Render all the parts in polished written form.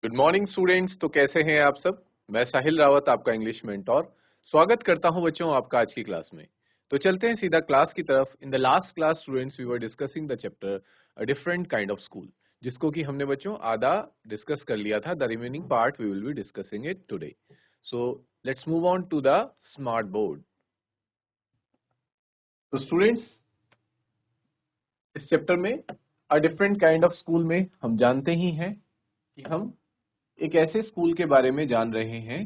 Good morning students. तो कैसे हैं आप सब। मैं साहिल रावत, आपका इंग्लिश मेंटोर। स्वागत करता हूं बच्चों आपका आज की क्लास में। तो चलते हैं सीधा क्लास की तरफ। In the last class students we were discussing the chapter a different kind of school, जिसको कि हमने बच्चों आधा डिस्कस कर लिया था। The remaining part we will be discussing it today. So let's move on to the smart board. तो students, इस चैप्टर में a different kind of school में हम जानते ही हैं कि हम एक ऐसे स्कूल के बारे में जान रहे हैं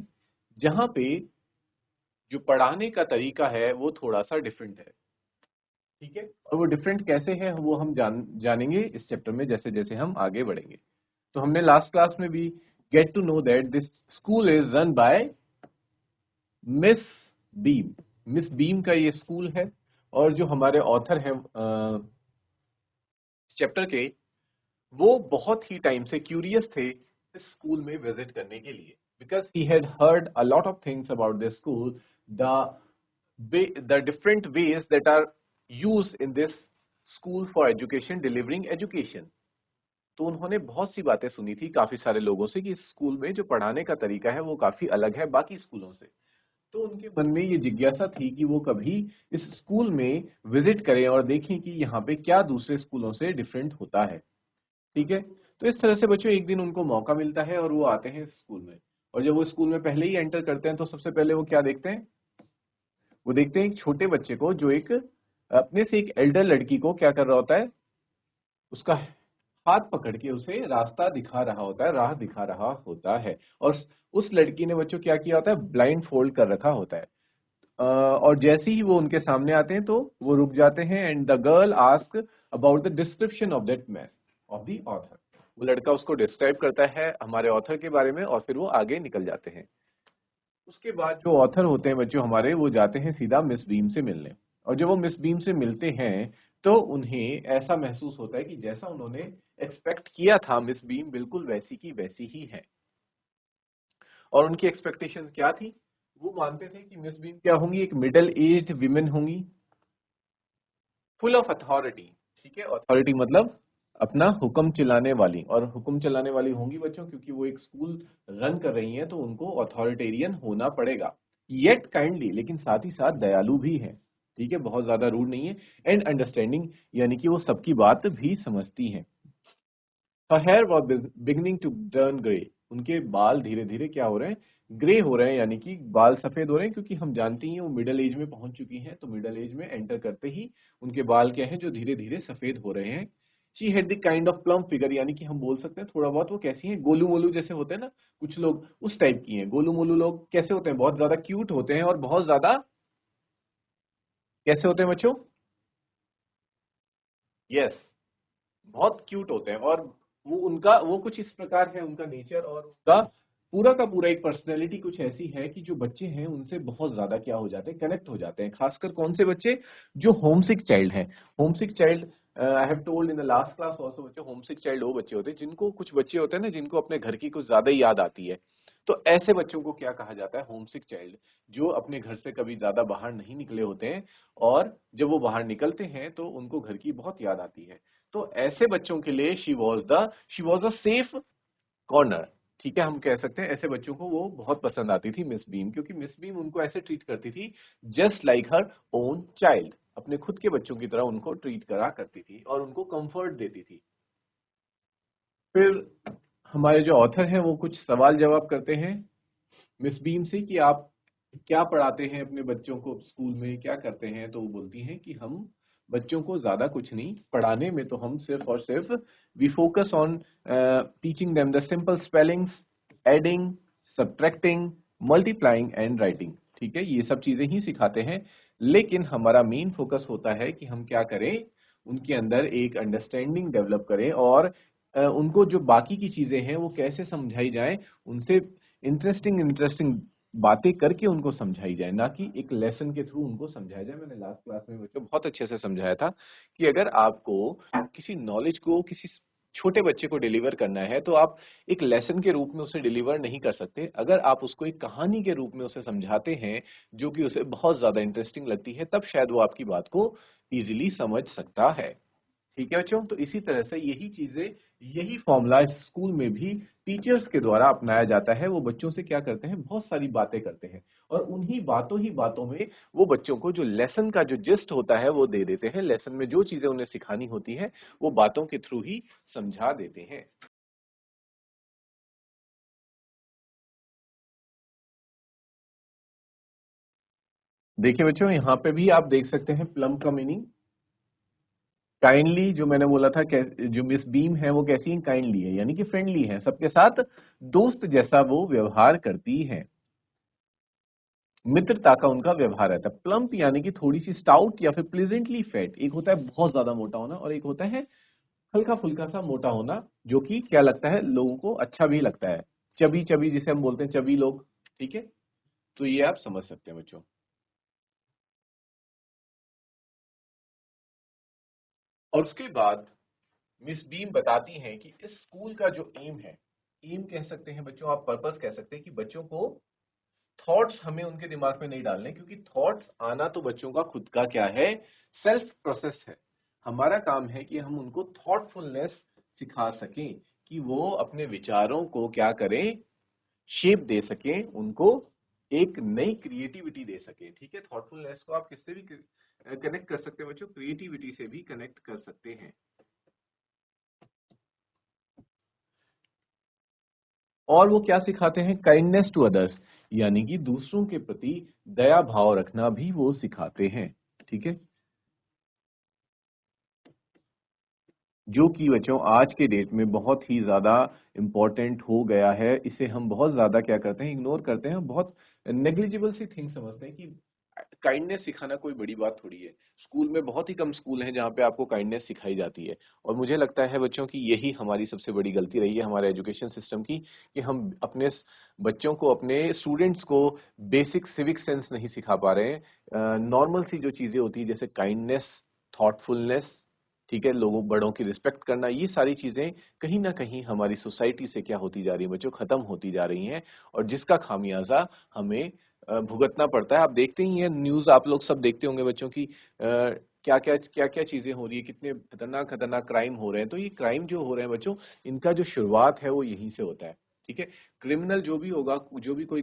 जहां पे जो पढ़ाने का तरीका है वो थोड़ा सा डिफरेंट है। ठीक है, और वो डिफरेंट कैसे है वो हम जानेंगे इस चैप्टर में जैसे जैसे हम आगे बढ़ेंगे। तो हमने लास्ट क्लास में भी get to know that this school is run by Miss Beam. Miss Beam का ये स्कूल है, और जो हमारे ऑथर हैं चैप्टर के, वो बहुत ही टाइम से क्यूरियस थे इस स्कूल में विजिट करने के लिए, because he had heard a lot of things about this school, the different ways that are used in this school for education, delivering education। तो उन्होंने बहुत सी बातें सुनी थी काफी सारे लोगों से कि इस स्कूल में जो पढ़ाने का तरीका है वो काफी अलग है बाकी स्कूलों से। तो उनके मन में ये जिज्ञासा थी कि वो कभी इस स्कूल में विजिट करें और देखें कि यहाँ पे क्या दूसरे स्कूलों से डिफरेंट होता है। ठीक है, तो इस तरह से बच्चों एक दिन उनको मौका मिलता है और वो आते हैं इस स्कूल में। और जब वो स्कूल में पहले ही एंटर करते हैं तो सबसे पहले वो क्या देखते हैं, वो देखते हैं एक छोटे बच्चे को जो एक अपने से एक एल्डर लड़की को क्या कर रहा होता है, उसका हाथ पकड़ के उसे रास्ता दिखा रहा होता है, राह दिखा रहा होता है। और उस लड़की ने बच्चों क्या किया होता है, ब्लाइंड फोल्ड कर रखा होता है। और जैसे ही वो उनके सामने आते हैं तो वो रुक जाते हैं, and the girl ask about the description of that man of the author. वो लड़का उसको डिस्क्राइब करता है हमारे ऑथर के बारे में, और फिर वो आगे निकल जाते हैं। उसके बाद जो ऑथर होते हैं बच्चों हमारे, वो जाते हैं सीधा मिस बीम से मिलने। और जब वो मिस बीम से मिलते हैं तो उन्हें ऐसा महसूस होता है कि जैसा उन्होंने एक्सपेक्ट किया था, मिस बीम बिल्कुल वैसी की वैसी ही है। और उनकी एक्सपेक्टेशंस क्या थी, वो मानते थे कि मिस बीम क्या होंगी, एक मिडिल एज्ड विमेन होंगी, फुल ऑफ अथॉरिटी। ठीक है, अथॉरिटी मतलब अपना हुक्म चलाने वाली, और हुक्म चलाने वाली होंगी बच्चों क्योंकि वो एक स्कूल रन कर रही हैं, तो उनको अथॉरिटेरियन होना पड़ेगा। येट काइंडली, लेकिन साथ ही साथ दयालु भी है। ठीक है, बहुत ज्यादा रूड नहीं है। एंड अंडरस्टैंडिंग, यानी कि वो सबकी बात भी समझती हैं। Her hair was beginning to turn grey। उनके बाल धीरे धीरे क्या हो रहे हैं, ग्रे हो रहे हैं, यानी कि बाल सफेद हो रहे हैं, क्योंकि हम जानती हैं वो मिडिल एज में पहुंच चुकी हैं। तो मिडिल एज में एंटर करते ही उनके बाल क्या हैं, जो धीरे धीरे सफेद हो रहे हैं। She had the kind of plum figure, यानी कि हम बोल सकते हैं थोड़ा बहुत वो कैसी हैं, गोलू मोलू जैसे होते हैं ना कुछ लोग, उस टाइप की हैं। गोलू मोलू लोग कैसे होते हैं, बहुत ज्यादा क्यूट होते हैं, और बहुत ज्यादा कैसे होते हैं बच्चों, यस, बहुत क्यूट होते हैं। और वो कुछ इस प्रकार है उनका नेचर, और उनका पूरा का पूरा एक पर्सनैलिटी कुछ ऐसी है कि जो बच्चे हैं उनसे बहुत ज्यादा क्या हो जाते हैं, कनेक्ट हो जाते हैं। खासकर कौन से बच्चे, जो होमसिक चाइल्ड हैं। Homesick child, I have told in the last class also बच्चों, होमसिक चाइल्ड वो बच्चे होते हैं जिनको, कुछ बच्चे होते हैं ना जिनको अपने घर की कुछ ज्यादा ही याद आती है। तो ऐसे बच्चों को क्या कहा जाता है, होमसिक चाइल्ड, जो अपने घर से कभी ज्यादा बाहर नहीं निकले होते हैं, और जब वो बाहर निकलते हैं तो उनको घर की बहुत याद आती है। तो ऐसे बच्चों के लिए she was a safe corner. ठीक है, हम कह सकते हैं ऐसे बच्चों को वो बहुत पसंद आती थी मिस बीम, क्योंकि मिस बीम उनको ऐसे ट्रीट करती थी just like her own child, अपने खुद के बच्चों की तरह उनको ट्रीट करा करती थी और उनको कंफर्ट देती थी। फिर हमारे जो ऑथर हैं वो कुछ सवाल जवाब करते हैं मिस बीम से कि आप क्या पढ़ाते हैं अपने बच्चों को स्कूल में, क्या करते हैं। तो वो बोलती हैं कि हम बच्चों को ज्यादा कुछ नहीं पढ़ाने में, तो हम सिर्फ और सिर्फ we focus on teaching them the simple spellings, adding, subtracting, multiplying and writing. ठीक है, ये सब चीजें ही सिखाते हैं, लेकिन हमारा मेन फोकस होता है कि हम क्या करें, उनके अंदर एक अंडरस्टैंडिंग डेवलप करें, और उनको जो बाकी की चीजें हैं वो कैसे समझाई जाए, उनसे इंटरेस्टिंग इंटरेस्टिंग बातें करके उनको समझाई जाए, ना कि एक लेसन के थ्रू उनको समझाया जाए। मैंने लास्ट क्लास में बच्चों बहुत अच्छे से समझाया था कि अगर आपको किसी नॉलेज को किसी छोटे बच्चे को डिलीवर करना है तो आप एक लेसन के रूप में उसे डिलीवर नहीं कर सकते। अगर आप उसको एक कहानी के रूप में उसे समझाते हैं जो कि उसे बहुत ज्यादा इंटरेस्टिंग लगती है, तब शायद वो आपकी बात को इजीली समझ सकता है। ठीक है बच्चों, तो इसी तरह से यही चीजें, यही फॉर्मूला स्कूल में भी टीचर्स के द्वारा अपनाया जाता है। वो बच्चों से क्या करते हैं, बहुत सारी बातें करते हैं और उन्हीं बातों ही बातों में वो बच्चों को जो लेसन का जो जिस्ट होता है वो दे देते हैं। लेसन में जो चीजें उन्हें सिखानी होती है वो बातों के थ्रू ही समझा देते हैं। देखिए बच्चों, यहाँ पे भी आप देख सकते हैं प्लम का मीनिंग काइंडली, जो मैंने बोला था जो मिस बीम है वो कैसी है, काइंडली है, यानी कि फ्रेंडली है, सबके साथ दोस्त जैसा वो व्यवहार करती है, मित्रता का उनका व्यवहार रहता है। प्लम्प यानी कि थोड़ी सी स्टाउट या फिर प्लेजेंटली फैट, एक होता है बहुत ज्यादा मोटा होना और एक होता है हल्का फुल्का सा मोटा होना, जो कि क्या लगता है लोगों को अच्छा भी लगता है। चबी चबी जिसे हम बोलते हैं, चबी लोग, ठीक है। तो ये आप समझ सकते हैं बच्चों। और उसके बाद मिस बीम बताती हैं कि इस स्कूल का जो एम है, एम कह सकते हैं बच्चों, आप पर्पस कह सकते हैं कि बच्चों को थॉट्स हमें उनके दिमाग में नहीं डालने, क्योंकि थॉट्स आना तो बच्चों का खुद का क्या है, सेल्फ प्रोसेस है। हमारा काम है कि हम उनको थॉटफुलनेस सिखा सकें, कि वो अपने विचारों को क्या करें, शेप दे सकें, उनको एक नई क्रिएटिविटी दे सकें। ठीक है, थॉटफुलनेस को आप किससे भी कनेक्ट कर सकते हैं बच्चों, क्रिएटिविटी से भी कनेक्ट कर सकते हैं। और वो क्या सिखाते हैं, काइंडनेस टू अदर्स, यानी कि दूसरों के प्रति दया भाव रखना भी वो सिखाते हैं। ठीक है, जो कि बच्चों आज के डेट में बहुत ही ज़्यादा इम्पोर्टेंट हो गया है। इसे हम बहुत ज़्यादा क्या करते हैं, इग्नोर करते हैं, बहुत नेग्लिजिबल सी थिंग समझते हैं कि काइंडनेस सिखाना कोई बड़ी बात थोड़ी है। स्कूल में बहुत ही कम स्कूल हैं जहाँ पे आपको काइंडनेस सिखाई जाती है। और मुझे लगता है बच्चों की यही हमारी सबसे बड़ी गलती रही है हमारे एजुकेशन सिस्टम की, कि हम अपने बच्चों को, अपने स्टूडेंट्स को बेसिक सिविक सेंस नहीं सिखा पा रहे हैं। नॉर्मल सी जो चीज़ें होती है जैसे काइंडनेस, थॉटफुलनेस, ठीक है, लोगों बड़ों की रिस्पेक्ट करना, ये सारी चीजें कहीं ना कहीं हमारी सोसाइटी से क्या होती जा रही है बच्चों, खत्म होती जा रही हैं। और जिसका खामियाजा हमें भुगतना पड़ता है। आप देखते ही हैं, न्यूज आप लोग सब देखते होंगे बच्चों की क्या क्या चीजें हो रही है, कितने खतरनाक खतरनाक क्राइम हो रहे हैं। तो ये क्राइम जो हो रहे हैं बच्चों, इनका जो शुरुआत है वो यहीं से होता है। ठीक है, क्रिमिनल जो भी होगा, जो भी कोई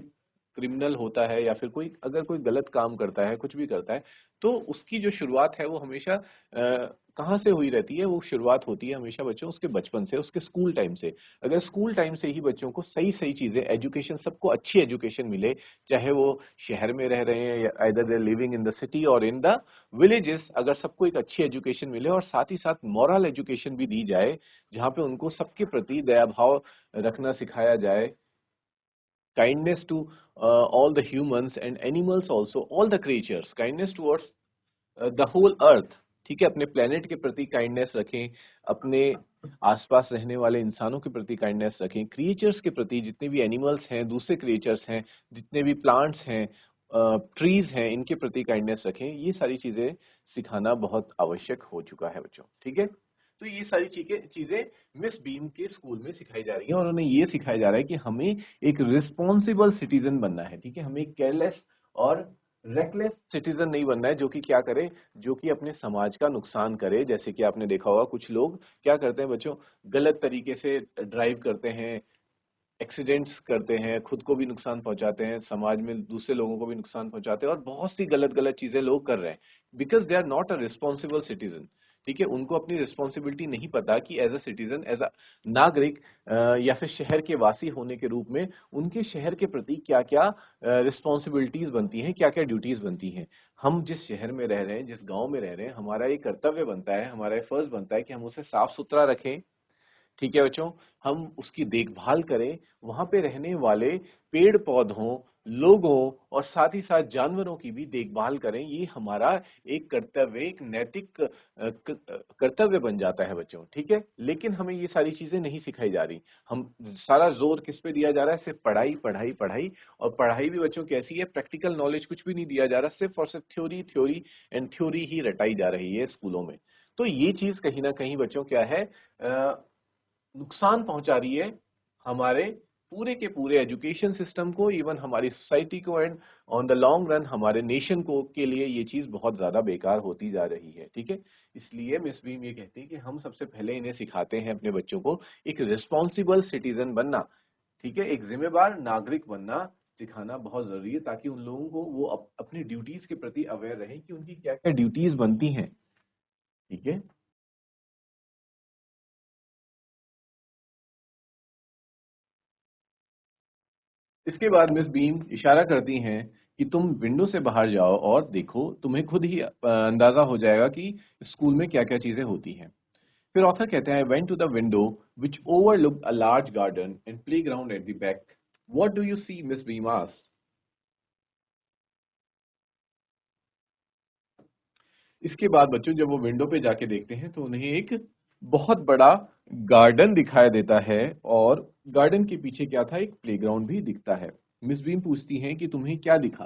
क्रिमिनल होता है या फिर कोई अगर कोई गलत काम करता है, कुछ भी करता है, तो उसकी जो शुरुआत है वो हमेशा कहाँ से हुई रहती है, वो शुरुआत होती है हमेशा बच्चों उसके बचपन से, उसके स्कूल टाइम से। अगर स्कूल टाइम से ही बच्चों को सही सही चीजें, एजुकेशन, सबको अच्छी एजुकेशन मिले, चाहे वो शहर में रह रहे हैं या either they living in the city और इन द विलेजेस, अगर सबको एक अच्छी एजुकेशन मिले और साथ ही साथ मॉरल एजुकेशन भी दी जाए, जहाँ पे उनको सबके प्रति दया भाव रखना सिखाया जाए, kindness to all the humans and animals also, all the creatures, kindness towards the whole earth. ठीक है, अपने प्लेनेट के प्रति काइंडनेस रखें, अपने आसपास रहने वाले इंसानों के प्रति काइंडनेस रखें, क्रिएचर्स के प्रति, जितने भी एनिमल्स हैं, दूसरे क्रिएचर्स हैं, जितने भी प्लांट्स हैं, ट्रीज हैं, इनके प्रति काइंडनेस रखें। ये सारी चीजें सिखाना बहुत आवश्यक हो चुका है बच्चों। ठीक है, तो ये सारी चीजें चीजें मिस बीम के स्कूल में सिखाई जा रही है और उन्हें ये सिखाया जा रहा है कि हमें एक रिस्पॉन्सिबल सिटीजन बनना है। ठीक है, हमें केयरलेस और रेकलेस सिटीजन नहीं बनना है, जो कि क्या करे, जो कि अपने समाज का नुकसान करे। जैसे कि आपने देखा होगा कुछ लोग क्या करते हैं बच्चों, गलत तरीके से ड्राइव करते हैं, एक्सीडेंट्स करते हैं, खुद को भी नुकसान पहुंचाते हैं, समाज में दूसरे लोगों को भी नुकसान पहुंचाते हैं, और बहुत सी गलत गलत चीजें लोग कर रहे हैं, because they are not a responsible citizen. ठीक है, उनको अपनी रिस्पॉन्सिबिलिटी नहीं पता कि as a citizen, as a नागरिक, या फिर शहर के वासी होने के रूप में उनके शहर के प्रति क्या क्या रिस्पॉन्सिबिलिटीज बनती हैं, क्या क्या ड्यूटीज बनती हैं। हम जिस शहर में रह रहे हैं, जिस गांव में रह रहे हैं, हमारा ये कर्तव्य बनता है, हमारा ये फर्ज बनता है कि हम उसे साफ सुथरा रखें। ठीक है बच्चों, हम उसकी देखभाल करें, वहां पे रहने वाले पेड़ पौधों, लोगों और साथ ही साथ जानवरों की भी देखभाल करें। ये हमारा एक कर्तव्य, एक नैतिक कर्तव्य बन जाता है बच्चों। ठीक है, लेकिन हमें ये सारी चीजें नहीं सिखाई जा रही। हम सारा जोर किस पे दिया जा रहा है, सिर्फ पढ़ाई पढ़ाई पढ़ाई। और पढ़ाई भी बच्चों कैसी है, प्रैक्टिकल नॉलेज कुछ भी नहीं दिया जा रहा, सिर्फ और सिर्फ थ्योरी थ्योरी एंड थ्योरी ही रटाई जा रही है स्कूलों में। तो ये चीज कहीं ना कहीं बच्चों क्या है, नुकसान पहुंचा रही है हमारे पूरे के पूरे एजुकेशन सिस्टम को, इवन हमारी सोसाइटी को, and on the long run हमारे नेशन को के लिए ये चीज बहुत ज्यादा बेकार होती जा रही है। ठीक है, इसलिए मिस बीम ये कहती है कि हम सबसे पहले इन्हें सिखाते हैं अपने बच्चों को एक रिस्पॉन्सिबल सिटीजन बनना। ठीक है, एक जिम्मेदार नागरिक बनना सिखाना बहुत जरूरी है, ताकि उन लोगों को वो अपनी ड्यूटीज के प्रति अवेयर रहें कि उनकी क्या क्या ड्यूटीज बनती हैं। ठीक है, इसके बाद मिस बीम इशारा करती हैं कि तुम विंडो से बाहर जाओ और देखो, तुम्हें खुद ही अंदाजा हो जाएगा कि स्कूल में क्या क्या चीजें होती हैं। फिर ऑथर कहते हैं, went to the window which overlooked a large garden and playground at the back. What do you see, Miss Beam asked. इसके बाद बच्चों जब वो विंडो पे जाके देखते हैं तो उन्हें एक बहुत बड़ा गार्डन दिखाई देता है, और गार्डन के पीछे क्या था, एक प्लेग्राउंड भी दिखता है। मिस बीम पूछती हैं कि तुम्हें क्या दिखा।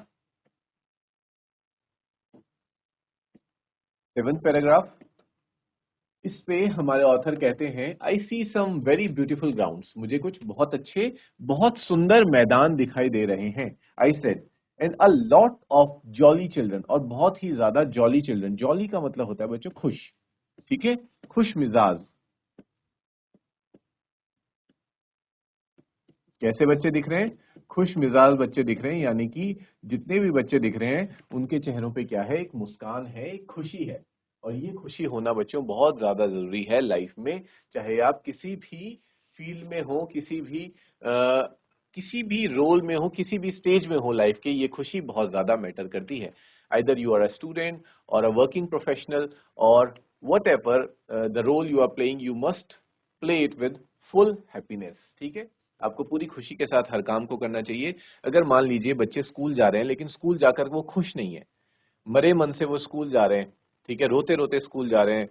सेवंथ पैराग्राफ, इस पे हमारे ऑथर कहते हैं, आई सी सम वेरी ब्यूटीफुल ग्राउंड्स। मुझे कुछ बहुत अच्छे, बहुत सुंदर मैदान दिखाई दे रहे हैं। I said, and a lot of jolly children, और बहुत ही ज्यादा जॉली चिल्ड्रन। जॉली का मतलब होता है बच्चों खुश। ठीक है, खुश मिजाज। कैसे बच्चे दिख रहे हैं, खुश मिजाज बच्चे दिख रहे हैं, यानी कि जितने भी बच्चे दिख रहे हैं उनके चेहरों पे क्या है, एक मुस्कान है, एक खुशी है। और ये खुशी होना बच्चों बहुत ज्यादा जरूरी है लाइफ में। चाहे आप किसी भी फील्ड में हो, किसी भी रोल में हो, किसी भी स्टेज में हो लाइफ के, ये खुशी बहुत ज्यादा मैटर करती है। Either you are a student or a working professional, और whatever the role you are playing, you must play it with full happiness. ठीक है, आपको पूरी खुशी के साथ हर काम को करना चाहिए। अगर मान लीजिए बच्चे स्कूल जा रहे हैं लेकिन स्कूल जाकर वो खुश नहीं है, मरे मन से वो स्कूल जा रहे हैं, ठीक है, रोते रोते स्कूल जा रहे हैं,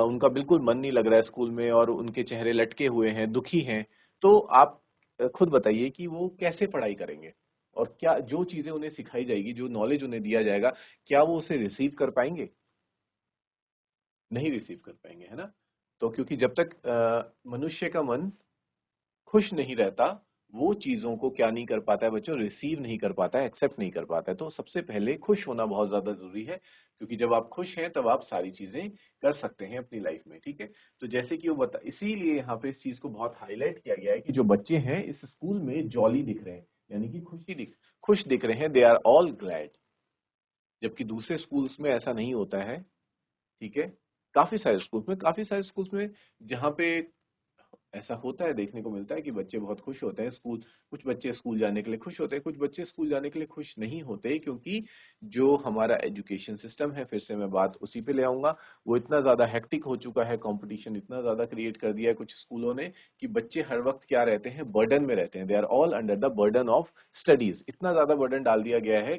उनका बिल्कुल मन नहीं लग रहा है स्कूल में, और उनके चेहरे लटके हुए हैं, दुखी हैं, तो आप खुद बताइए कि वो कैसे पढ़ाई करेंगे, और क्या जो चीजें उन्हें सिखाई जाएगी, जो नॉलेज उन्हें दिया जाएगा, क्या वो उसे रिसीव कर पाएंगे? नहीं रिसीव कर पाएंगे, है ना। तो क्योंकि जब तक मनुष्य का मन खुश नहीं रहता, वो चीजों को क्या नहीं कर पाता है बच्चों, रिसीव नहीं कर पाता है, एक्सेप्ट नहीं कर पाता है। तो सबसे पहले खुश होना बहुत ज्यादा जरूरी है, क्योंकि जब आप खुश हैं तब आप सारी चीजें कर सकते हैं अपनी लाइफ में। ठीक है, तो जैसे कि वो बता, इसीलिए यहाँ पे इस चीज को बहुत हाईलाइट किया गया है कि जो बच्चे हैं इस स्कूल में जॉली दिख रहे हैं, यानी कि खुश दिख रहे हैं, दे आर ऑल ग्लैड। जबकि दूसरे स्कूल्स में ऐसा नहीं होता है। ठीक है, काफी सारे स्कूल्स में जहाँ पे ऐसा होता है, देखने को मिलता है कि बच्चे बहुत खुश होते हैं स्कूल, कुछ बच्चे स्कूल जाने के लिए खुश होते हैं, कुछ बच्चे स्कूल जाने के लिए खुश नहीं होते, क्योंकि जो हमारा एजुकेशन सिस्टम है, फिर से मैं बात उसी पे ले आऊंगा, वो इतना ज्यादा हेक्टिक हो चुका है, कंपटीशन इतना ज्यादा क्रिएट कर दिया है कुछ स्कूलों ने, कि बच्चे हर वक्त क्या रहते हैं, बर्डन में रहते हैं। They are all under the burden of studies. इतना ज्यादा बर्डन डाल दिया गया है,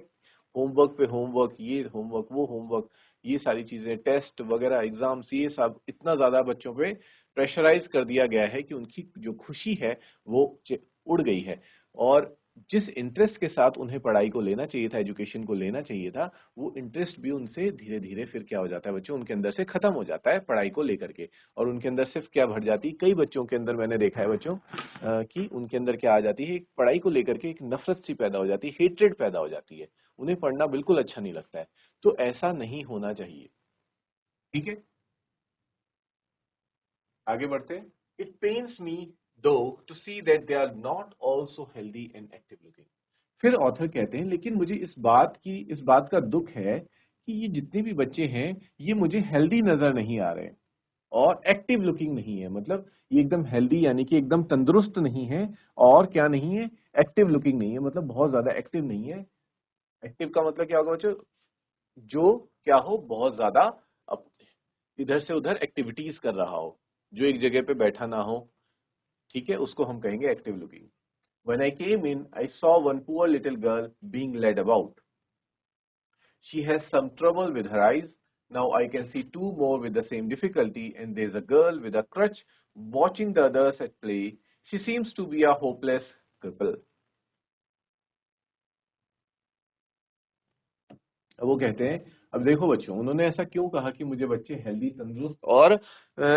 होमवर्क पे होमवर्क, ये होमवर्क वो होमवर्क, ये सारी चीजें, टेस्ट वगैरह, एग्जाम्स, ये सब इतना ज्यादा बच्चों पे प्रेशराइज कर दिया गया है कि उनकी जो खुशी है वो उड़ गई है। और जिस इंटरेस्ट के साथ उन्हें पढ़ाई को लेना चाहिए था, एजुकेशन को लेना चाहिए था, वो इंटरेस्ट भी उनसे धीरे धीरे फिर क्या हो जाता है बच्चों, उनके अंदर से खत्म हो जाता है पढ़ाई को लेकर के। और उनके अंदर सिर्फ क्या भर जाती है, कई बच्चों के अंदर मैंने देखा है बच्चों, कि उनके अंदर क्या आ जाती है, एक पढ़ाई को लेकर के एक नफरत सी पैदा हो जाती है, हेट्रेड पैदा हो जाती है, उन्हें पढ़ना बिल्कुल अच्छा नहीं लगता है। तो ऐसा नहीं होना चाहिए। ठीक है, आगे बढ़ते हैं। It pains me though to see that they are not also healthy and active looking. फिर ऑथर कहते हैं, लेकिन मुझे इस बात का दुख है कि ये जितने भी बच्चे हैं ये मुझे हेल्दी नजर नहीं आ रहे हैं, और एक्टिव लुकिंग नहीं है। मतलब ये एकदम हेल्दी यानी कि एकदम तंदुरुस्त नहीं है, और क्या नहीं है, एक्टिव लुकिंग नहीं है, मतलब बहुत ज्यादा एक्टिव नहीं है। एक्टिव का मतलब क्या होगा बच्चों, जो क्या हो, बहुत ज्यादा अप- इधर से उधर एक्टिविटीज कर रहा हो, जो एक जगह पे बैठा ना हो। ठीक है, उसको हम कहेंगे active looking. When I came in, I saw one poor little girl being led about. She has some trouble with her eyes. Now I can see two more with the same difficulty, and there's a girl with a crutch watching the others at play. She seems to be a hopeless cripple. अब वो कहते हैं, अब देखो बच्चों, उन्होंने ऐसा क्यों कहा कि मुझे बच्चे हेल्दी, तंदुरुस्त और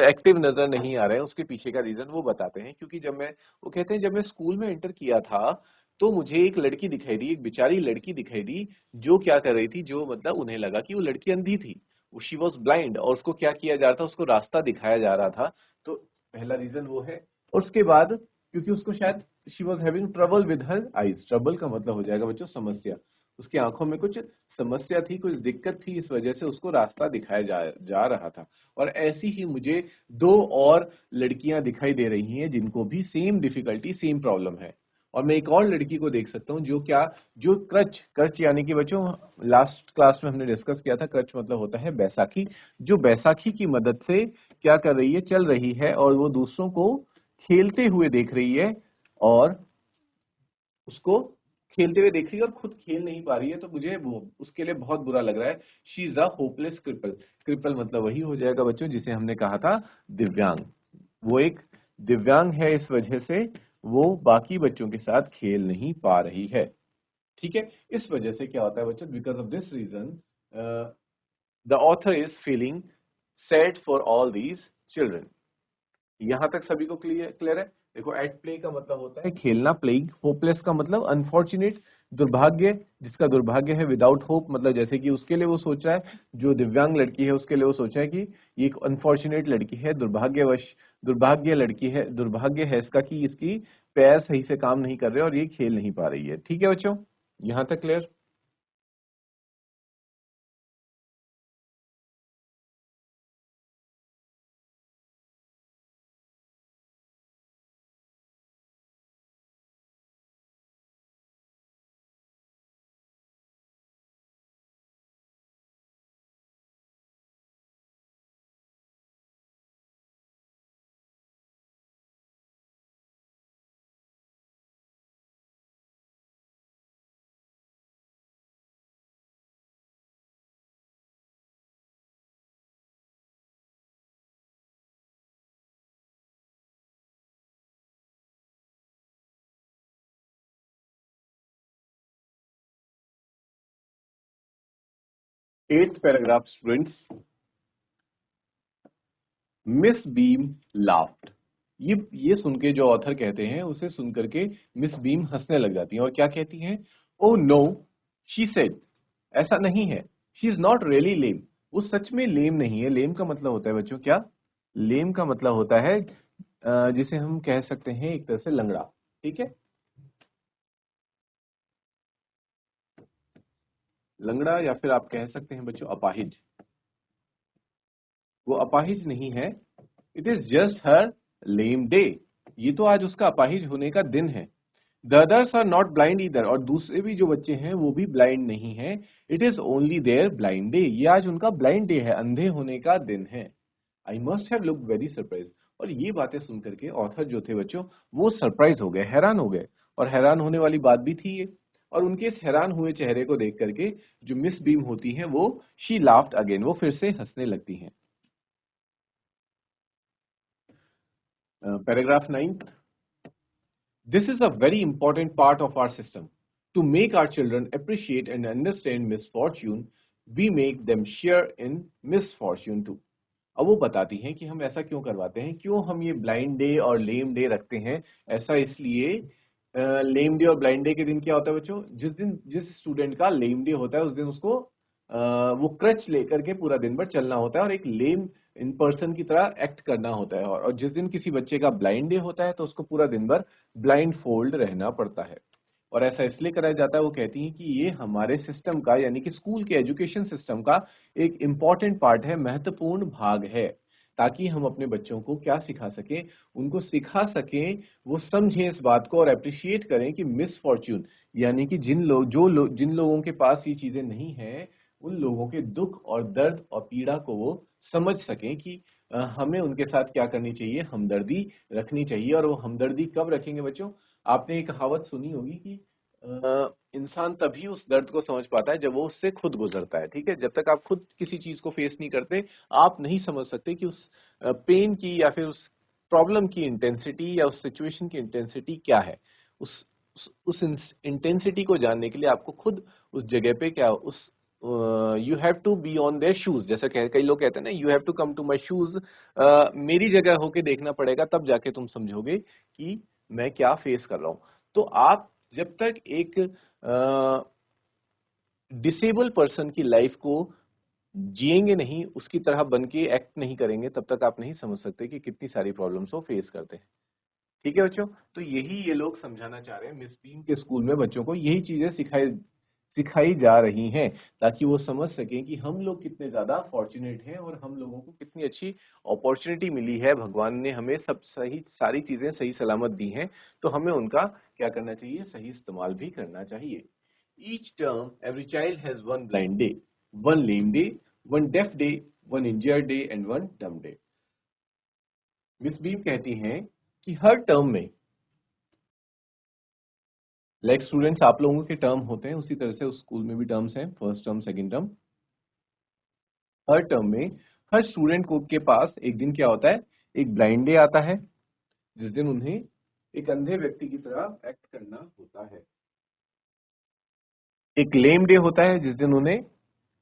एक्टिव नजर नहीं आ रहे हैं, उसके पीछे का रीजन वो बताते हैं। क्योंकि वो कहते हैं जब मैं स्कूल में एंटर किया था तो मुझे एक लड़की दिखाई दी, एक बेचारी लड़की दिखाई दी, जो क्या कर रही थी, जो मतलब उन्हें लगा कि वो लड़की अंधी थी, शी वॉज ब्लाइंड, और उसको क्या किया जा रहा था, उसको रास्ता दिखाया जा रहा था। तो पहला रीजन वो है। और उसके बाद क्योंकि उसको शायद she was having trouble with her eyes, trouble का मतलब हो जाएगा बच्चों समस्या, उसकी आंखों में कुछ समस्या थी, कुछ दिक्कत थी, इस वजह से उसको रास्ता दिखाया जा रहा था। और ऐसी ही मुझे दो और लड़कियां दिखाई दे रही हैं जिनको भी सेम डिफिकल्टी, सेम प्रॉब्लम है। और मैं एक और लड़की को देख सकता हूँ जो क्रच क्रच यानी कि बच्चों लास्ट क्लास में हमने डिस्कस किया था, क्रच मतलब होता है बैसाखी, जो बैसाखी की मदद से क्या कर रही है, चल रही है, और वो दूसरों को खेलते हुए देख रही है, और उसको खेलते हुए देख रही है और खुद खेल नहीं पा रही है, तो मुझे वो उसके लिए बहुत बुरा लग रहा है। She is a hopeless cripple. Cripple मतलब वही हो जाएगा बच्चों जिसे हमने कहा था दिव्यांग। वो एक दिव्यांग है, इस वजह से वो बाकी बच्चों के साथ खेल नहीं पा रही है। ठीक है, इस वजह से क्या होता है बच्चों, because of this reason the author is feeling sad for all these children. यहां तक सभी को क्लियर है। देखो, एट प्ले का मतलब होता है खेलना, प्लेइंग। होपलेस का मतलब अनफॉर्चुनेट, दुर्भाग्य, जिसका दुर्भाग्य है। विदाउट होप मतलब जैसे कि उसके लिए वो सोच रहा है, जो दिव्यांग लड़की है उसके लिए वो सोच रहा है कि ये एक अनफॉर्चुनेट लड़की है, दुर्भाग्य लड़की है, दुर्भाग्य है इसका कि इसकी पैर सही से काम नहीं कर रहे और ये खेल नहीं पा रही है। ठीक है बच्चों, यहां तक clear. 8th paragraph students, miss beam laughed. ये सुन के जो ऑथर कहते हैं, उसे सुन करके मिस बीम हंसने लग जाती हैं और क्या कहती हैं, ओ नो, शी सेड, ऐसा नहीं है, शी इज नॉट रियली लेम, वो सच में लेम नहीं है। लेम का मतलब होता है बच्चों क्या, लेम का मतलब होता है जिसे हम कह सकते हैं एक तरह से लंगड़ा। ठीक है, लंगड़ा, या फिर आप कह सकते हैं बच्चों अपाहिज। वो अपाहिज नहीं है, it is just her lame day, ये तो आज उसका अपाहिज होने का दिन है। The others are not blind either, और दूसरे भी जो बच्चे हैं वो भी ब्लाइंड नहीं है। It is only their blind day, ये आज उनका ब्लाइंड डे है, अंधे होने का दिन है। I must have looked very surprise. और ये बातें सुन करके ऑथर जो थे बच्चों, वो सरप्राइज हो गए, हैरान हो गए। और हैरान होने वाली बात भी थी ये। और उनके इस हैरान हुए चेहरे को देख करके जो मिस बीम होती हैं, वो शी लाफ्ड अगेन, वो फिर से हंसने लगती हैं। Paragraph 9, this is a very important part of our system. To make our children appreciate and understand misfortune, we make them share in misfortune too. अब वो बताती हैं कि हम ऐसा क्यों करवाते हैं, क्यों हम ये ब्लाइंड डे और लेम डे रखते हैं। ऐसा इसलिए, लेम डे और ब्लाइंड डे के दिन क्या होता है बच्चों, जिस स्टूडेंट का लेम डे होता है उस दिन उसको वो क्रच लेकर के पूरा दिन भर चलना होता है और एक लेम इन पर्सन की तरह एक्ट करना होता है। और जिस दिन किसी बच्चे का ब्लाइंड डे होता है तो उसको पूरा दिन भर ब्लाइंड फोल्ड रहना पड़ता है। और ऐसा इसलिए कराया जाता है, वो कहती हैं कि ये हमारे सिस्टम का, यानी कि स्कूल के एजुकेशन सिस्टम का एक इम्पॉर्टेंट पार्ट है, महत्वपूर्ण भाग है, ताकि हम अपने बच्चों को क्या सिखा सकें, उनको सिखा सकें, वो समझें इस बात को और अप्रिशिएट करें कि मिस फॉर्च्यून, यानी कि जिन लोगों के पास ये चीजें नहीं हैं, उन लोगों के दुख और दर्द और पीड़ा को वो समझ सकें कि हमें उनके साथ क्या करनी चाहिए, हमदर्दी रखनी चाहिए। और वो हमदर्दी कब रखेंगे बच्चों, आपने एक कहावत सुनी होगी कि इंसान तभी उस दर्द को समझ पाता है जब वो उससे खुद गुजरता है। ठीक है, जब तक आप खुद किसी चीज को फेस नहीं करते, आप नहीं समझ सकते कि उस पेन की या फिर उस प्रॉब्लम की इंटेंसिटी या उस सिचुएशन की इंटेंसिटी क्या है। उस इंटेंसिटी को जानने के लिए आपको खुद उस जगह पे क्या, उस you have to be on their shoes, जैसे कई लोग कहते हैं ना, you have to come to my shoes, मेरी जगह होके देखना पड़ेगा, तब जाके तुम समझोगे कि मैं क्या फेस कर रहा हूं। तो आप जब तक एक डिसेबल पर्सन की लाइफ को जिएंगे नहीं, उसकी तरह बन के एक्ट नहीं करेंगे, तब तक आप नहीं समझ सकते कि कितनी सारी प्रॉब्लम्स वो फेस करते हैं। ठीक है बच्चों, तो यही ये लोग समझाना चाह रहे हैं। मिस बीम के स्कूल में बच्चों को यही चीजें सिखाई सिखाई जा रही हैं, ताकि वो समझ सकें कि हम लोग कितने ज्यादा फॉर्चुनेट हैं और हम लोगों को कितनी अच्छी अपॉर्चुनिटी मिली है। भगवान ने हमें सब सही सारी चीजें सही सलामत दी हैं, तो हमें उनका क्या करना चाहिए, सही इस्तेमाल भी करना चाहिए। Each term every child has one blind day, one lame day, one deaf day, one injured day and one dumb day. Miss Beam कहती हैं कि हर टर्म में, लाइक स्टूडेंट्स आप लोगों के टर्म होते हैं, उसी तरह से उस स्कूल में भी टर्म्स हैं, फर्स्ट टर्म सेकंड टर्म। हर टर्म में हर स्टूडेंट को के पास एक दिन क्या होता है, एक ब्लाइंड डे आता है, जिस दिन उन्हें एक अंधे व्यक्ति की तरह एक्ट करना होता है। एक लेम डे होता है, जिस दिन उन्हें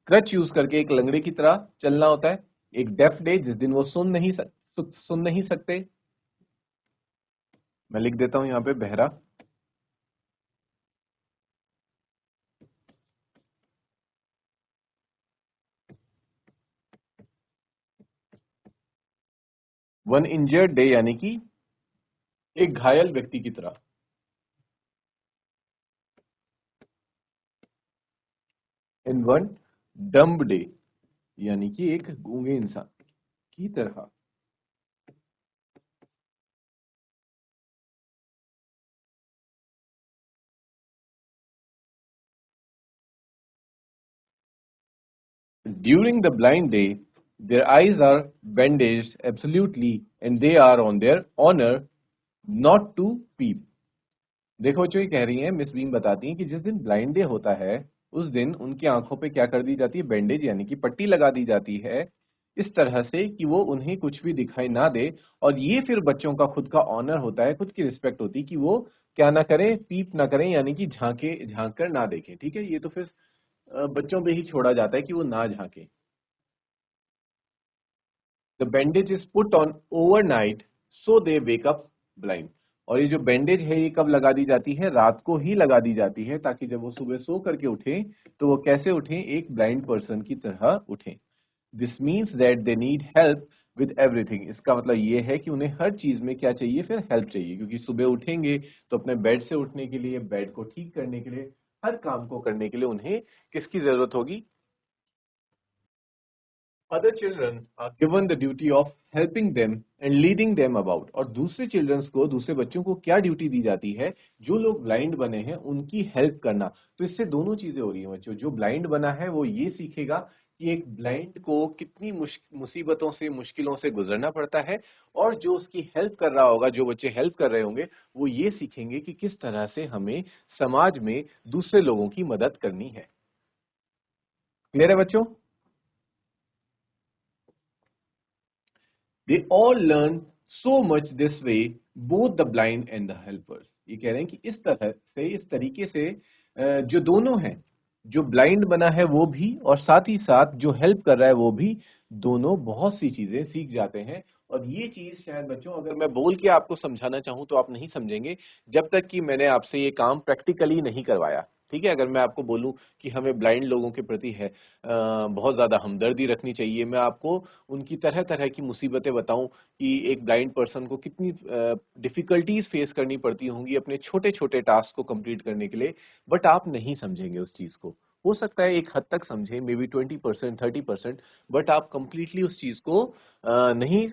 क्रच यूज करके एक लंगड़े की तरह चलना होता है। एक डेफ डे, जिस दिन वो सुन नहीं सकते। मैं लिख देता हूं यहाँ पे बहरा। वन इंजर्ड डे, यानी कि एक घायल व्यक्ति की तरह। एंड वन डम्ब डे, यानी कि एक गूंगे इंसान की तरह। During the blind day, their eyes are bandaged absolutely and they are on their honor not to peep. देखो जो ये कह रही हैं, मिस बीम बताती हैं कि जिस दिन ब्लाइंड डे होता है, उस दिन उनकी आंखों पे क्या कर दी जाती है, बैंडेज यानी कि पट्टी लगा दी जाती है, इस तरह से कि वो उन्हें कुछ भी दिखाई ना दे। और ये फिर बच्चों का खुद का ऑनर होता है, खुद की रिस्पेक्ट होती है कि वो क्या ना करें, पीप ना करें, यानी कि झांक कर ना देखें। ठीक है, ये तो फिर बच्चों पे ही छोड़ा जाता है कि वो ना झांके। The bandage is put on overnight so they wake up blind. और ये जो बैंडेज है, ये कब लगा दी जाती है, रात को ही लगा दी जाती है, ताकि जब वो सुबह सो करके उठे तो वो कैसे उठे, एक ब्लाइंड पर्सन की तरह उठे। This means that they need help with everything. इसका मतलब ये है कि उन्हें हर चीज में क्या चाहिए, फिर हेल्प चाहिए, क्योंकि सुबह उठेंगे तो अपने बेड से उठने के लिए, बेड को ठीक करने के लिए, हर काम को करने के लिए उन्हें किसकी जरूरत होगी। Other children are given the duty of helping them and leading them about। और दूसरे चिल्ड्रंस को, दूसरे बच्चों को क्या ड्यूटी दी जाती है, जो लोग ब्लाइंड बने हैं उनकी हेल्प करना। तो इससे दोनों चीजें हो रही हैं बच्चों। जो ब्लाइंड बना है वो ये सीखेगा कि एक ब्लाइंड को कितनी मुसीबतों से, मुश्किलों से गुजरना पड़ता है, और जो उसकी हेल्प कर रहा होगा, जो बच्चे हेल्प कर रहे होंगे, वो ये सीखेंगे कि किस तरह से हमें समाज में दूसरे लोगों की मदद करनी है। क्लियर है बच्चों? They all learn so much this way, both the blind and the helpers। ये कह रहे हैं कि इस तरह से, इस तरीके से जो दोनों हैं, जो ब्लाइंड बना है वो भी, और साथ ही साथ जो हेल्प कर रहा है वो भी, दोनों बहुत सी चीजें सीख जाते हैं। और ये चीज शायद बच्चों, अगर मैं बोल के आपको समझाना चाहूं तो आप नहीं समझेंगे, जब तक कि मैंने आपसे ये काम प्रैक्टिकली नहीं करवाया। ठीक है, अगर मैं आपको बोलूं कि हमें ब्लाइंड लोगों के प्रति है बहुत ज्यादा हमदर्दी रखनी चाहिए, मैं आपको उनकी तरह तरह की मुसीबतें बताऊं कि एक ब्लाइंड पर्सन को कितनी डिफिकल्टीज फेस करनी पड़ती होंगी अपने छोटे छोटे टास्क को कंप्लीट करने के लिए, बट आप नहीं समझेंगे उस चीज को। हो सकता है एक हद तक समझे, मे बी 20%, 30%, बट आप कंप्लीटली उस चीज को नहीं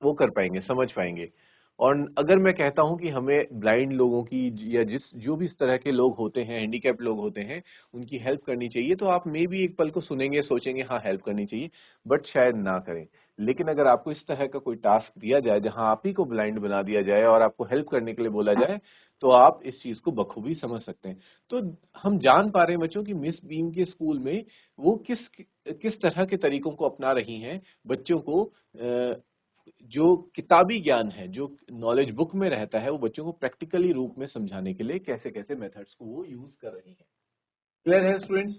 वो कर पाएंगे, समझ पाएंगे। और अगर मैं कहता हूं कि हमें ब्लाइंड लोगों की, या जो भी इस तरह के लोग होते हैं, हैंडीकैप लोग होते हैं, उनकी हेल्प करनी चाहिए, तो आप मे भी एक पल को सुनेंगे, सोचेंगे हाँ हेल्प करनी चाहिए, बट शायद ना करें। लेकिन अगर आपको इस तरह का कोई टास्क दिया जाए जहां आप ही को ब्लाइंड बना दिया जाए और आपको हेल्प करने के लिए बोला जाए, तो आप इस चीज को बखूबी समझ सकते हैं। तो हम जान पा रहे हैं बच्चों कि मिस बीम के स्कूल में वो किस किस तरह के तरीकों को अपना रही हैं, बच्चों को जो किताबी ज्ञान है, जो नॉलेज बुक में रहता है, वो बच्चों को प्रैक्टिकली रूप में समझाने के लिए कैसे कैसे मेथड्स को वो यूज कर रही है। Clear है students?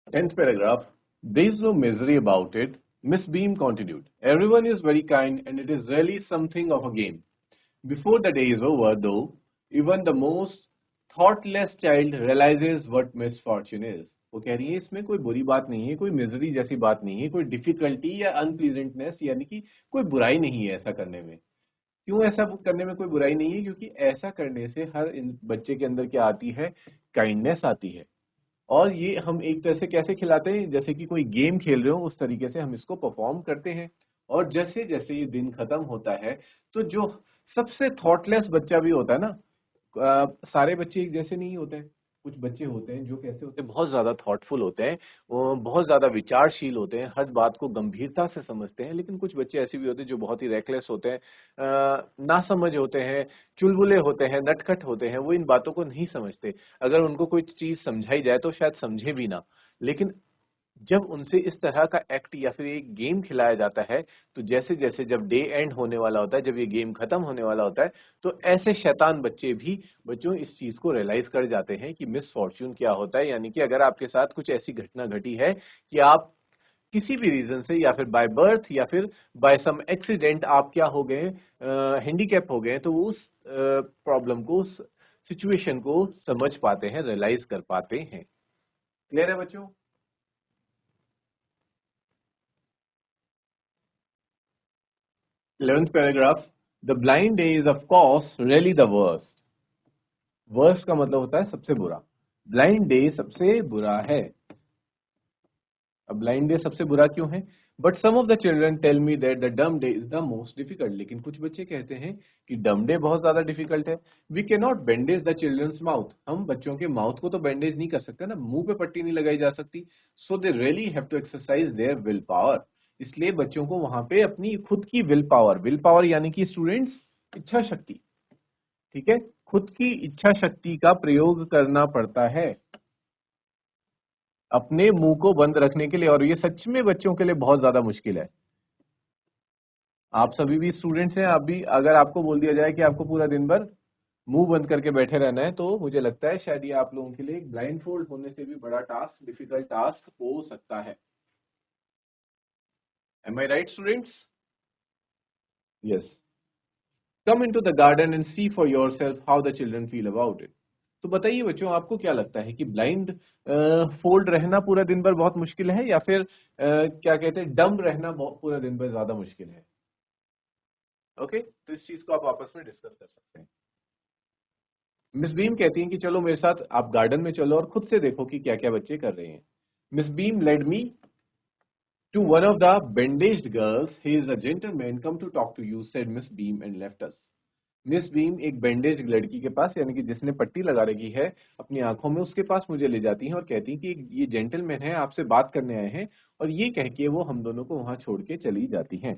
10th paragraph. There is no misery about it. Miss Beam continued. Everyone is very kind and it is really something of a game. Before the day is over, though, even the most thoughtless child realizes what misfortune is. वो कह रही है इसमें कोई बुरी बात नहीं है, कोई मिजरी जैसी बात नहीं है, कोई डिफिकल्टी या अनप्लीजेंटनेस यानी कि कोई बुराई नहीं है ऐसा करने में। क्यों ऐसा करने में कोई बुराई नहीं है? क्योंकि ऐसा करने से हर बच्चे के अंदर क्या आती है? काइंडनेस आती है। और ये हम एक तरह से कैसे खिलाते हैं? जैसे कि कोई गेम खेल रहे हो उस तरीके से हम इसको परफॉर्म करते हैं। और जैसे जैसे ये दिन खत्म होता है तो जो सबसे थॉटलेस बच्चा भी होता है ना, सारे बच्चे एक जैसे नहीं होते हैं। कुछ बच्चे होते हैं जो कैसे होते हैं, बहुत ज्यादा थॉटफुल होते हैं, वो बहुत ज्यादा विचारशील होते हैं, हर बात को गंभीरता से समझते हैं। लेकिन कुछ बच्चे ऐसे भी होते हैं जो बहुत ही रेकलेस होते हैं, नासमझ होते हैं, चुलबुले होते हैं, नटखट होते हैं, वो इन बातों को नहीं समझते। अगर उनको कोई चीज समझाई जाए तो शायद समझे भी ना। लेकिन जब उनसे इस तरह का एक्ट या फिर एक गेम खिलाया जाता है, तो जैसे जैसे जब डे एंड होने वाला होता है, जब ये गेम खत्म होने वाला होता है, तो ऐसे शैतान बच्चे भी बच्चों इस चीज को रियलाइज कर जाते हैं कि मिस फॉर्च्यून क्या होता है। यानी कि अगर आपके साथ कुछ ऐसी घटना घटी है कि आप किसी भी रीजन से या फिर बाय बर्थ या फिर बाय सम एक्सीडेंट आप क्या हो गए, हैंडीकैप हो गए, तो वो उस प्रॉब्लम को, उस सिचुएशन को समझ पाते हैं, रियलाइज कर पाते हैं। क्लियर है बच्चों? 11th paragraph. The blind day is of course really the worst. Worst का मतलब होता है सबसे बुरा। ब्लाइंड डे सबसे बुरा है। अब ब्लाइंड डे सबसे बुरा क्यों है? But some of the children tell me that the dumb day is the most difficult. लेकिन कुछ बच्चे कहते हैं कि डम डे बहुत ज्यादा डिफिकल्ट है। We can not bandage the children's mouth. हम बच्चों के माउथ को तो बैंडेज नहीं कर सकते ना, मुंह पे पट्टी नहीं लगाई जा सकती। So they really have to exercise their will power. इसलिए बच्चों को वहां पे अपनी खुद की विल पावर यानी कि स्टूडेंट्स इच्छा शक्ति, ठीक है, खुद की इच्छा शक्ति का प्रयोग करना पड़ता है अपने मुंह को बंद रखने के लिए। और ये सच में बच्चों के लिए बहुत ज्यादा मुश्किल है। आप सभी भी स्टूडेंट्स हैं, आप भी अगर आपको बोल दिया जाए कि आपको पूरा दिन भर मुंह बंद करके बैठे रहना है, तो मुझे लगता है शायद ये आप लोगों के लिए ब्लाइंड फोल्ड होने से भी बड़ा टास्क, डिफिकल्ट टास्क हो सकता है। Am I right students? Yes. Come into the garden and see for yourself how the children feel about it. तो बताइए बच्चों, आपको क्या लगता है कि ब्लाइंड फोल्ड रहना पूरा दिन भर बहुत मुश्किल है, या फिर क्या कहते हैं, डम रहना पूरा दिन भर ज्यादा मुश्किल है? ओके, तो इस चीज को आप आपस में डिस्कस कर सकते हैं। मिस बीम कहती हैं कि चलो मेरे साथ आप गार्डन में चलो और खुद से देखो कि क्या क्या बच्चे कर रहे हैं। Miss Beam led me to one of the bandaged girls. He is a gentleman, come to talk to you, said Miss Beam and left us. Miss beam एक बैंडेज लड़की के पास, यानी कि जिसने पट्टी लगा रखी है अपनी आंखों में, उसके पास मुझे ले जाती हैं और कहती हैं कि ये जेंटलमैन है, आपसे बात करने आए हैं। और ये कह के वो हम दोनों को वहां छोड़ के चली जाती हैं।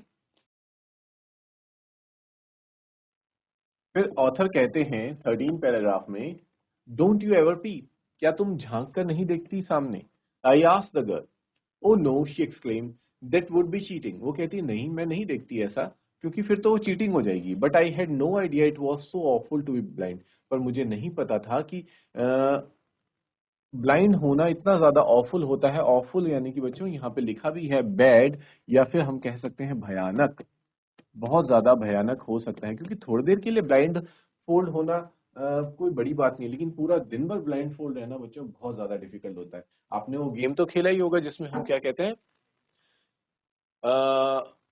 फिर ऑथर कहते हैं 13 पैराग्राफ में, डोंट यू एवर पी? क्या तुम झांक कर नहीं देखती सामने? I asked the girl. Oh no, she exclaim, that would be cheating. वो कहती है नहीं, मैं नहीं देखती ऐसा, क्योंकि फिर तो वो चीटिंग हो जाएगी। But I had no idea it was so awful to be blind. पर मुझे नहीं पता था कि ब्लाइंड होना इतना ज्यादा ऑफुल होता है। ऑफुल यानी कि बच्चों यहाँ पे लिखा भी है बैड, या फिर हम कह सकते हैं भयानक। बहुत ज्यादा भयानक हो सकता है, क्योंकि थोड़ी देर के लिए ब्लाइंड फोल्ड होना कोई बड़ी बात नहीं है, लेकिन पूरा दिन भर ब्लाइंड फोल्ड रहना बच्चों बहुत ज्यादा डिफिकल्ट होता है। आपने वो गेम तो खेला ही होगा जिसमें हम क्या कहते हैं,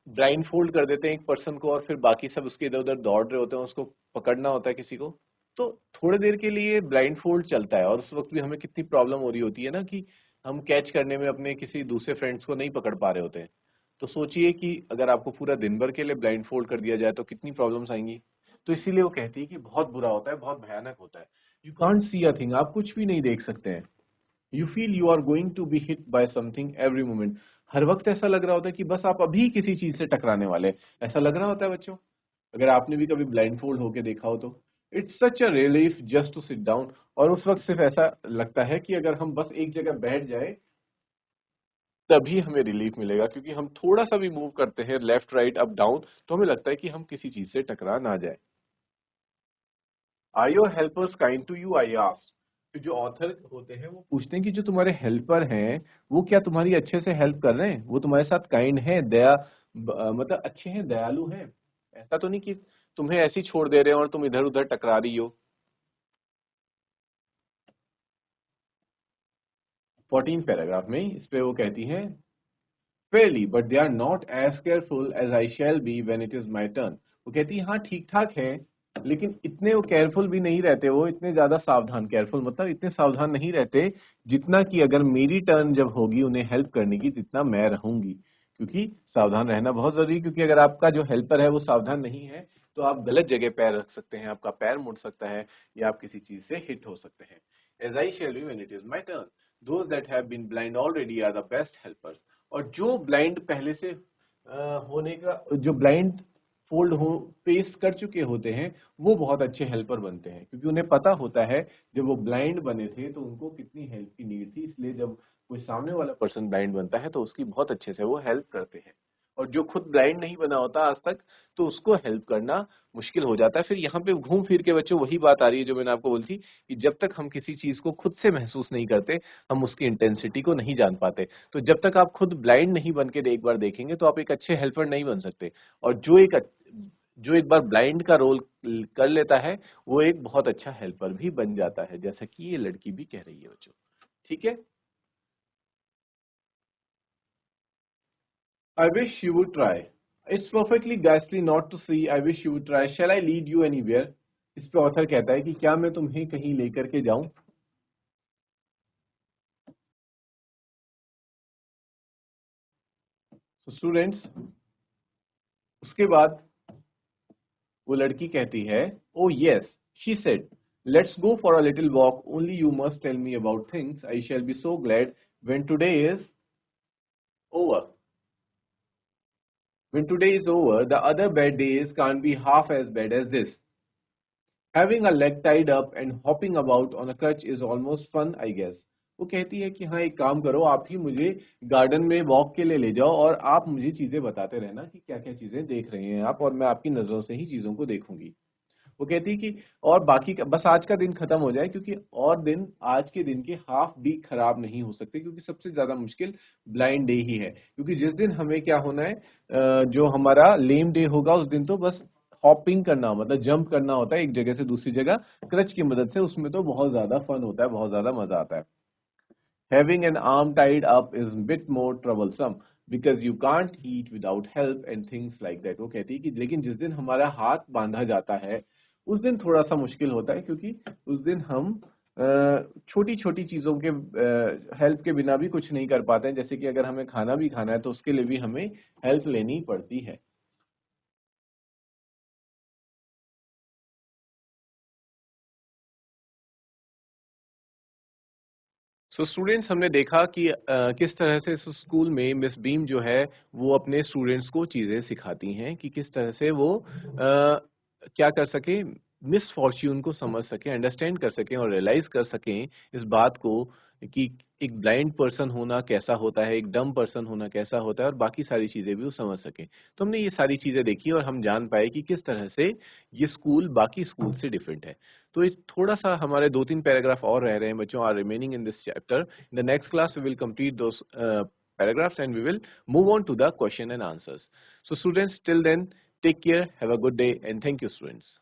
ब्लाइंड फोल्ड कर देते हैं एक पर्सन को, और फिर बाकी सब उसके इधर उधर दौड़ रहे होते हैं, उसको पकड़ना होता है किसी को। तो थोड़ी देर के लिए ब्लाइंड फोल्ड चलता है, और उस वक्त भी हमें कितनी प्रॉब्लम हो रही होती है ना, कि हम कैच करने में अपने किसी दूसरे फ्रेंड्स को नहीं पकड़ पा रहे होते हैं। तो सोचिए कि अगर आपको पूरा दिन भर के लिए ब्लाइंड फोल्ड कर दिया जाए तो कितनी प्रॉब्लम्स आएंगी। तो इसीलिए वो कहती है कि बहुत बुरा होता है, बहुत भयानक होता है। You can't see a thing, आप कुछ भी नहीं देख सकते हैं। You feel you are going to be hit by something every moment. हर वक्त ऐसा लग रहा होता है कि बस आप अभी किसी चीज से टकराने वाले हैं। ऐसा लग रहा होता है बच्चों, अगर आपने भी कभी ब्लाइंड फोल्ड होके देखा हो तो। It's such a relief just to sit down. और उस वक्त सिर्फ ऐसा लगता है कि अगर हम बस एक जगह बैठ जाए तभी हमें रिलीफ मिलेगा, क्योंकि हम थोड़ा सा भी मूव करते हैं लेफ्ट राइट अप डाउन तो हमें लगता है कि हम किसी चीज से टकरा ना जाए। Are your helpers kind to you? I asked. तो जो ऑथर होते हैं वो पूछते हैं कि जो तुम्हारे हेल्पर हैं वो क्या तुम्हारी अच्छे से हेल्प कर रहे हैं, वो तुम्हारे साथ काइंड है, मतलब अच्छे हैं, दयालु हैं, ऐसा तो नहीं कि तुम्हें ऐसे ही छोड़ दे रहे हो और तुम इधर उधर टकरा रही हो। 14 पैराग्राफ में इस पे वो कहती है, fairly but they are not as careful as I shall be when it is my turn. वो कहती है हाँ ठीक ठाक है, लेकिन इतने वो केयरफुल भी नहीं रहते, वो इतने ज्यादा सावधान, केयरफुल मतलब इतने सावधान नहीं रहते जितना कि अगर मेरी टर्न जब होगी उन्हें हेल्प करने की, जितना मैं रहूंगी। क्योंकि सावधान रहना बहुत जरूरी है, क्योंकि अगर आपका जो हेल्पर है वो सावधान नहीं है तो आप गलत जगह पैर रख सकते हैं, आपका पैर मुड़ सकता है या आप किसी चीज से हिट हो सकते हैं। As I shall you when it is my turn, those that have been blind already are the best helpers. और जो ब्लाइंड पहले से होने का, जो ब्लाइंड फोल्ड हो फेस कर चुके होते हैं, वो बहुत अच्छे हेल्पर बनते हैं, क्योंकि उन्हें पता होता है जब वो ब्लाइंड बने थे तो उनको कितनी हेल्प की नीड थी, इसलिए जब कोई सामने वाला पर्सन ब्लाइंड बनता है तो उसकी बहुत अच्छे से वो हेल्प करते हैं। और जो खुद ब्लाइंड नहीं बना होता आज तक, तो उसको हेल्प करना मुश्किल हो जाता है। फिर यहाँ पे घूम फिर के बच्चों वही बात आ रही है जो मैंने आपको बोली थी, कि जब तक हम किसी चीज को खुद से महसूस नहीं करते, हम उसकी इंटेंसिटी को नहीं जान पाते। तो जब तक आप खुद ब्लाइंड नहीं बन के एक बार देखेंगे तो आप एक अच्छे हेल्पर नहीं बन सकते। और जो एक बार ब्लाइंड का रोल कर लेता है, वो एक बहुत अच्छा हेल्पर भी बन जाता है, जैसा कि ये लड़की भी कह रही है बच्चों। ठीक है। I wish you would try, it's perfectly गैसली not to see, I wish you would try, shall I lead you anywhere. इस पे ऑथर कहता है कि क्या मैं तुम्हें कहीं लेकर के जाऊं। तो स्टूडेंट्स, उसके बाद वो लड़की कहती है, oh yes, she said, let's go for a little walk, only you must tell me about things, I shall be so glad when today is over. When today is over, the other bad days can't be half as bad as this. Having a leg tied up and hopping about on a crutch is almost fun, I guess. वो कहती है कि हाँ एक काम करो, आप ही मुझे गार्डन में वॉक के लिए ले जाओ और आप मुझे चीजें बताते रहना कि क्या क्या चीजें देख रहे हैं आप, और मैं आपकी नजरों से ही चीजों को देखूंगी। वो कहती है कि और बाकी का बस आज का दिन खत्म हो जाए, क्योंकि और दिन आज के दिन के हाफ भी खराब नहीं हो सकते, क्योंकि सबसे ज्यादा मुश्किल ब्लाइंड डे ही है। क्योंकि जिस दिन हमें क्या होना है, जो हमारा लेम डे होगा उस दिन तो बस हॉपिंग करना, मतलब जंप करना होता है एक जगह से दूसरी जगह क्रच की मदद से, उसमें तो बहुत ज्यादा फन होता है, बहुत ज्यादा मजा आता है। Having an arm tied up is a bit more troublesome because you can't eat without help and things like that। वो कहती है कि लेकिन जिस दिन हमारा हाथ बांधा जाता है उस दिन थोड़ा सा मुश्किल होता है, क्योंकि उस दिन हम छोटी छोटी चीजों के हेल्प के बिना भी कुछ नहीं कर पाते हैं, जैसे कि अगर हमें खाना भी खाना है तो उसके लिए भी हमें हेल्प लेनी पड़ती है। सो स्टूडेंट्स, हमने देखा कि किस तरह से इस स्कूल में मिस बीम जो है वो अपने स्टूडेंट्स को चीज़ें सिखाती हैं, कि किस तरह से वो क्या कर सके, मिस फॉर्च्यून को समझ सकें, अंडरस्टैंड कर सकें और रियलाइज कर सकें इस बात को कि एक ब्लाइंड पर्सन होना कैसा होता है, एक डम पर्सन होना कैसा होता है, और बाकी सारी चीज़ें भी वो समझ सकें। तो हमने ये सारी चीज़ें देखी और हम जान पाए कि किस तरह से ये स्कूल बाकी स्कूल से डिफरेंट है। तो ये थोड़ा सा हमारे 2-3 पैराग्राफ और रह रहे हैं बच्चों, are remaining in this chapter. In the next class we will complete those paragraphs and we will move on to the question and answers. So students, till then, take care, have a good day, and thank you students.